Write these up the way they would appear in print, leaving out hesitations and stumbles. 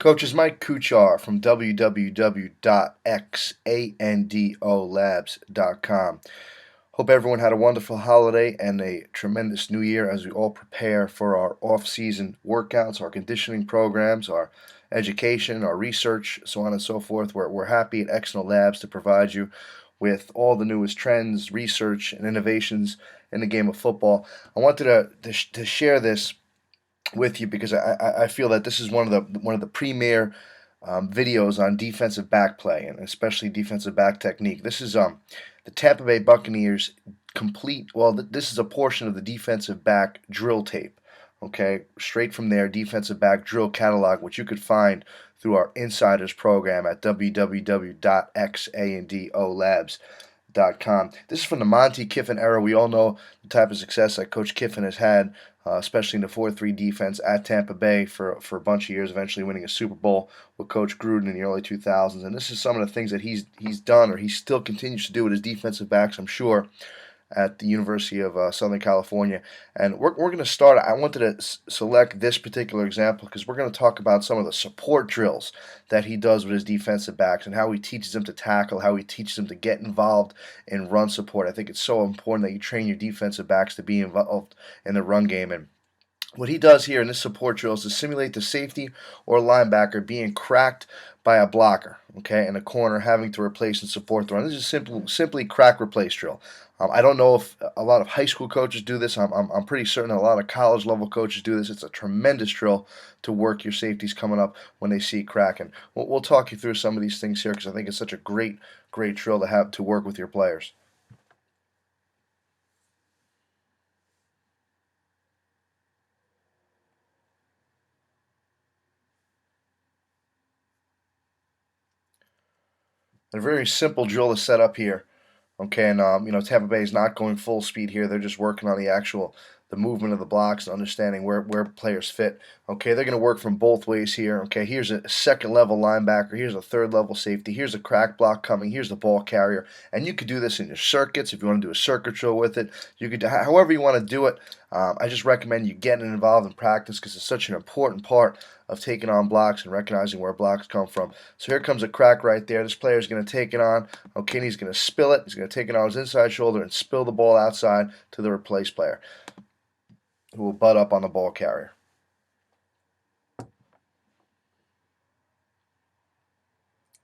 Coach, Mike Kuchar from www.xandolabs.com. Hope everyone had a wonderful holiday and a tremendous new year as we all prepare for our off-season workouts, our conditioning programs, our education, our research, so on and so forth. We're happy at Exno Labs to provide you with all the newest trends, research, and innovations in the game of football. I wanted to share this with you because I feel that this is one of the premier videos on defensive back play and especially defensive back technique. This is the Tampa Bay Buccaneers complete. Well, this is a portion of the defensive back drill tape. Okay, straight from their defensive back drill catalog, which you could find through our insiders program at www.xandolabs.com. This is from the Monty Kiffin era. We all know the type of success that Coach Kiffin has had, especially in the 4-3 defense at Tampa Bay for a bunch of years, eventually winning a Super Bowl with Coach Gruden in the early 2000s. And this is some of the things that he's done, or he still continues to do with his defensive backs, I'm sure, at the University of Southern California. And we're going to start. I wanted to select this particular example because we're going to talk about some of the support drills that he does with his defensive backs and how he teaches them to tackle, how he teaches them to get involved in run support. I think it's so important that you train your defensive backs to be involved in the run game. And what he does here in this support drill is to simulate the safety or linebacker being cracked by a blocker, okay, and a corner having to replace and support the run. This is simply crack replace drill. I don't know if a lot of high school coaches do this. I'm pretty certain a lot of college level coaches do this. It's a tremendous drill to work your safeties coming up when they see crack. And we'll talk you through some of these things here because I think it's such a great drill to have to work with your players. A very simple drill to set up here. Okay, and Tampa Bay is not going full speed here. They're just working on the movement of the blocks and understanding where players fit. Okay, they're going to work from both ways here. Okay, here's a second level linebacker. Here's a third level safety. Here's a crack block coming. Here's the ball carrier. And you could do this in your circuits if you want to do a circuit drill with it. You could, however you want to do it. I just recommend you getting involved in practice because it's such an important part of taking on blocks and recognizing where blocks come from. So here comes a crack right there. This player is going to take it on. Okay, and he's going to spill it. He's going to take it on his inside shoulder and spill the ball outside to the replaced player, who will butt up on the ball carrier.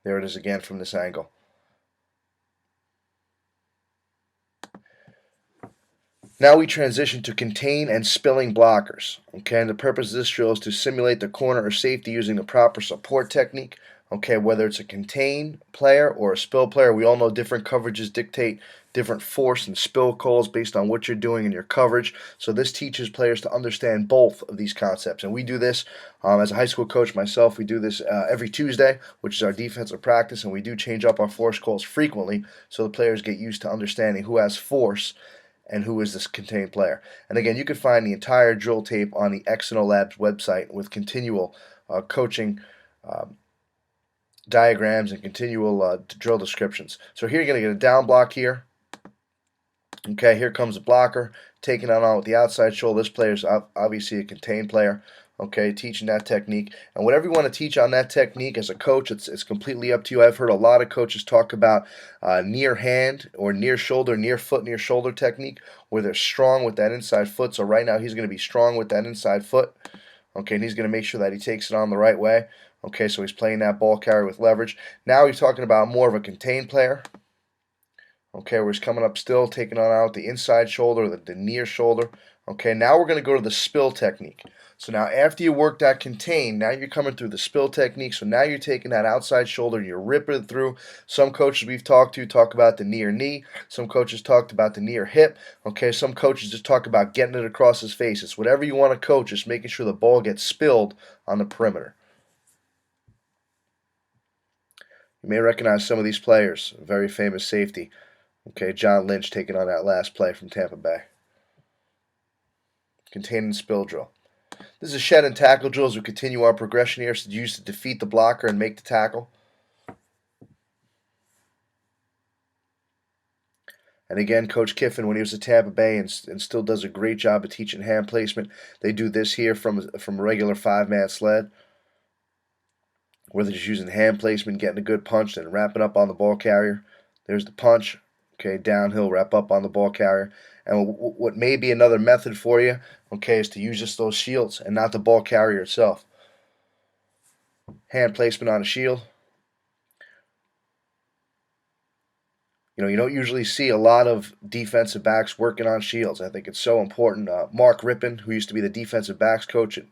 There it is again from this angle. Now we transition to contain and spilling blockers. Okay, and the purpose of this drill is to simulate the corner or safety using the proper support technique. Okay, whether it's a contain player or a spill player, we all know different coverages dictate different force and spill calls based on what you're doing in your coverage. So this teaches players to understand both of these concepts. And we do this as a high school coach myself. We do this every Tuesday, which is our defensive practice, and we do change up our force calls frequently so the players get used to understanding who has force and who is this contained player. And again, you can find the entire drill tape on the Exno Labs website with continual coaching diagrams and continual drill descriptions. So here you're going to get a down block here. Okay, here comes a blocker taking it on with the outside shoulder. This player is obviously a contained player. Okay, teaching that technique. And whatever you want to teach on that technique as a coach, it's completely up to you. I've heard a lot of coaches talk about near hand or near shoulder, near foot, near shoulder technique, where they're strong with that inside foot. So right now he's going to be strong with that inside foot. Okay, and he's going to make sure that he takes it on the right way. Okay, so he's playing that ball carrier with leverage. Now he's talking about more of a contained player. Okay, where he's coming up still, taking on out the inside shoulder, the near shoulder. Okay, now we're going to go to the spill technique. So now after you work that contain, now you're coming through the spill technique. So now you're taking that outside shoulder and you're ripping it through. Some coaches we've talked to talk about the near knee. Some coaches talked about the near hip. Okay, some coaches just talk about getting it across his face. It's whatever you want to coach, just making sure the ball gets spilled on the perimeter. You may recognize some of these players. A very famous safety. Okay, John Lynch taking on that last play from Tampa Bay. Contain and spill drill. This is a shed and tackle drill as we continue our progression here. So used to defeat the blocker and make the tackle. And again, Coach Kiffin, when he was at Tampa Bay and still does a great job of teaching hand placement, they do this here from a regular 5-man sled. whether just using hand placement, getting a good punch, then wrapping up on the ball carrier. There's the punch. Okay, downhill, wrap up on the ball carrier. And what may be another method for you, okay, is to use just those shields and not the ball carrier itself. Hand placement on a shield. You don't usually see a lot of defensive backs working on shields. I think it's so important. Mark Rippon, who used to be the defensive backs coach at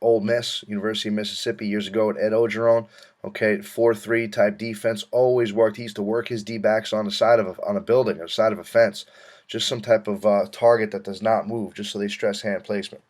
Ole Miss, University of Mississippi, years ago at Ed Ogeron, okay, 4-3 type defense, always worked. He used to work his D backs on the side of on a building or side of a fence, just some type of target that does not move, just so they stress hand placement.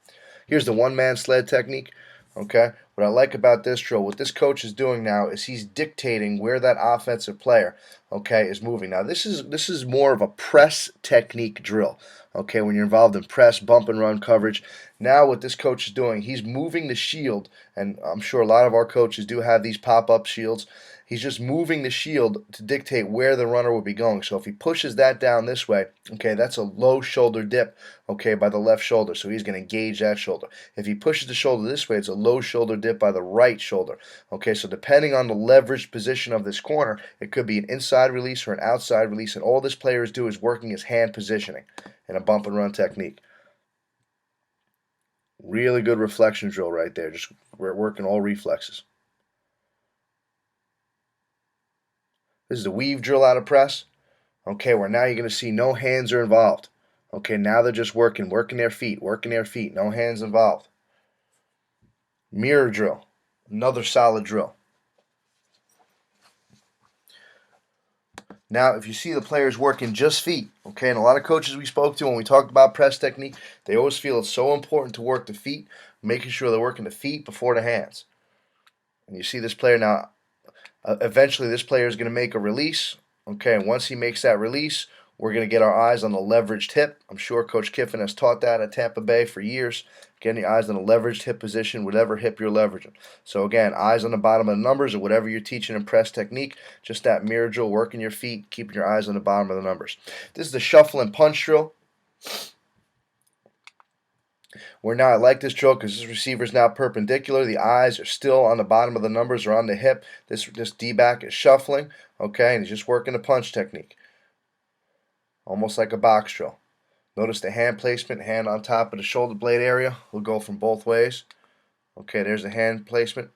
Here's the one-man sled technique. Okay, what I like about this drill, what this coach is doing now is he's dictating where that offensive player, okay, is moving. Now this is more of a press technique drill. Okay, when you're involved in press, bump and run coverage. Now what this coach is doing, he's moving the shield, and I'm sure a lot of our coaches do have these pop-up shields. He's just moving the shield to dictate where the runner will be going. So if he pushes that down this way, okay, that's a low shoulder dip, okay, by the left shoulder. So he's going to engage that shoulder. If he pushes the shoulder this way, it's a low shoulder dip by the right shoulder. Okay, so depending on the leveraged position of this corner, it could be an inside release or an outside release. And all this player is doing is working his hand positioning in a bump and run technique. Really good reflection drill right there. Just working all reflexes. This is the weave drill out of press. Okay, where now you're going to see no hands are involved. Okay, now they're just working their feet, no hands involved. Mirror drill, another solid drill. Now, if you see the players working just feet, okay, and a lot of coaches we spoke to when we talked about press technique, they always feel it's so important to work the feet, making sure they're working the feet before the hands. And you see this player now, eventually this player is going to make a release, okay, and once he makes that release, we're going to get our eyes on the leveraged hip. I'm sure Coach Kiffin has taught that at Tampa Bay for years. Getting your eyes on the leveraged hip position, whatever hip you're leveraging. So again, eyes on the bottom of the numbers or whatever you're teaching in press technique. Just that mirror drill, working your feet, keeping your eyes on the bottom of the numbers. This is the shuffle and punch drill. Where now I like this drill because this receiver is now perpendicular. The eyes are still on the bottom of the numbers or on the hip. This D-back is shuffling, okay, and he's just working the punch technique. Almost like a box drill. Notice the hand placement, hand on top of the shoulder blade area. We'll go from both ways. Okay, there's the hand placement.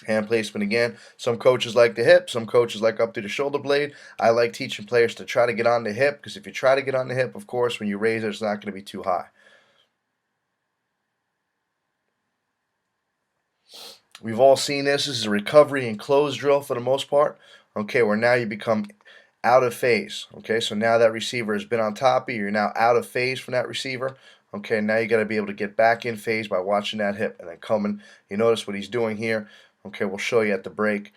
Hand placement again. Some coaches like the hip, some coaches like up to the shoulder blade. I like teaching players to try to get on the hip because if you try to get on the hip, of course, when you raise it, it's not going to be too high. We've all seen this. This is a recovery and close drill for the most part. Okay, where now you become out of phase. Okay, so now that receiver has been on top of you. You're now out of phase from that receiver. Okay, now you got to be able to get back in phase by watching that hip and then coming. You notice what he's doing here. Okay, we'll show you at the break.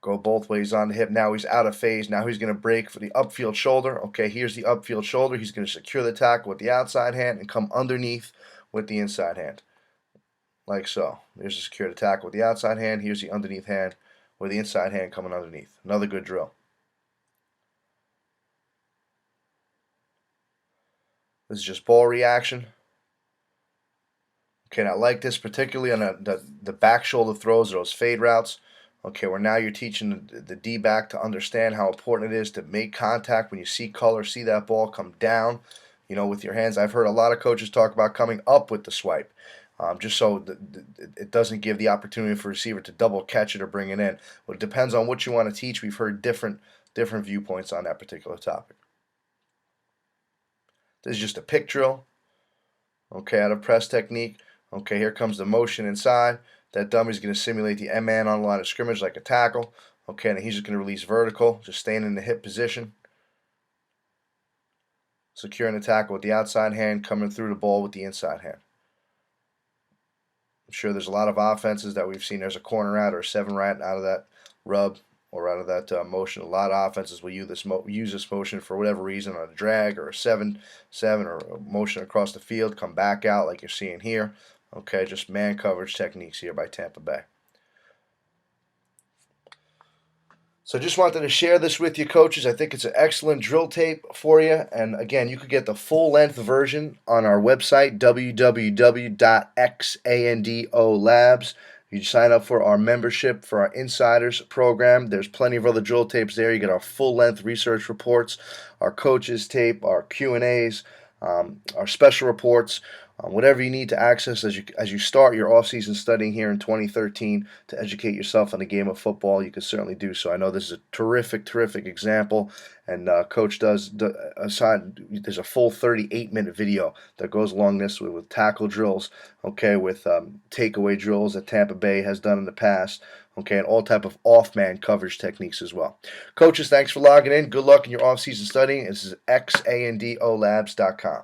Go both ways on the hip. Now he's out of phase. Now he's going to break for the upfield shoulder. Okay, here's the upfield shoulder. He's going to secure the tackle with the outside hand and come underneath with the inside hand. Like so. There's the secure the tackle with the outside hand. Here's the underneath hand with the inside hand coming underneath. Another good drill. This is just ball reaction. Okay, now I like this particularly on the back shoulder throws, those fade routes. Okay, where now you're teaching the D-back to understand how important it is to make contact when you see color, see that ball come down, with your hands. I've heard a lot of coaches talk about coming up with the swipe, just so it doesn't give the opportunity for a receiver to double catch it or bring it in. But it depends on what you want to teach. We've heard different viewpoints on that particular topic. This is just a pick drill, okay, out of press technique. Okay, here comes the motion inside. That dummy's going to simulate the M-man on the line of scrimmage like a tackle. Okay, and he's just going to release vertical, just staying in the hip position. Securing the tackle with the outside hand, coming through the ball with the inside hand. I'm sure there's a lot of offenses that we've seen. There's a corner out or a 7 right out of that rub or out of that motion. A lot of offenses will use this motion for whatever reason on a drag or a 7 or a motion across the field, come back out like you're seeing here. Okay, just man coverage techniques here by Tampa Bay. So just wanted to share this with you, coaches. I think it's an excellent drill tape for you. And again, you could get the full length version on our website, www.xandolabs. You sign up for our membership for our insiders program. There's plenty of other drill tapes there. You get our full length research reports, our coaches tape, our Q&As, our special reports. Whatever you need to access as you start your off-season studying here in 2013 to educate yourself on the game of football, you can certainly do so. I know this is a terrific example, and Coach aside. There's a full 38-minute video that goes along this with tackle drills, okay, with takeaway drills that Tampa Bay has done in the past, okay, and all type of off-man coverage techniques as well. Coaches, thanks for logging in. Good luck in your off-season studying. This is xandolabs.com.